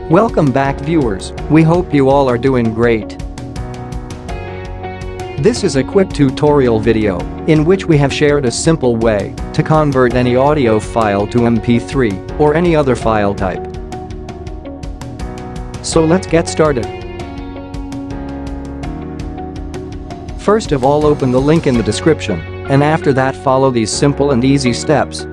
Welcome back, viewers. We hope you all are doing great. This is a quick tutorial video in which we have shared a simple way to convert any audio file to MP3 or any other file type. So let's get started. First of all, open the link in the description, and after that follow these simple and easy steps.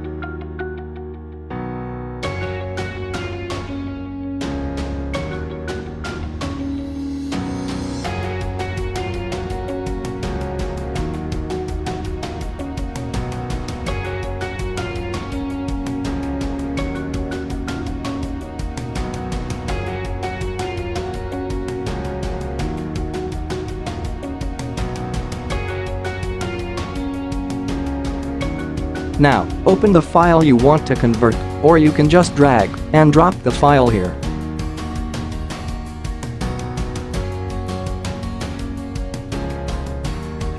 Now, open the file you want to convert, or you can just drag and drop the file here.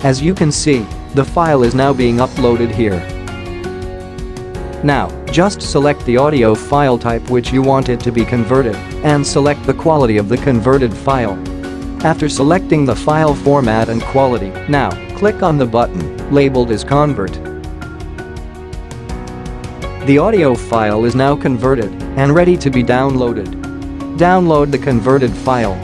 As you can see, the file is now being uploaded here. Now, just select the audio file type which you want it to be converted and select the quality of the converted file. After selecting the file format and quality, now, click on the button labeled as Convert. The audio file is now converted and ready to be downloaded. Download the converted file.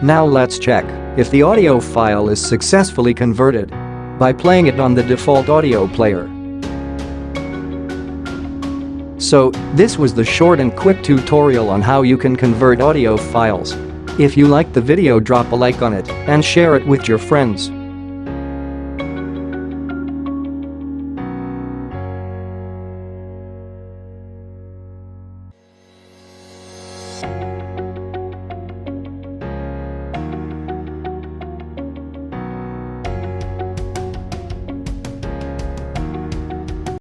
Now let's check if the audio file is successfully converted by playing it on the default audio player. So, this was the short and quick tutorial on how you can convert audio files. If you liked the video, drop a like on it and share it with your friends.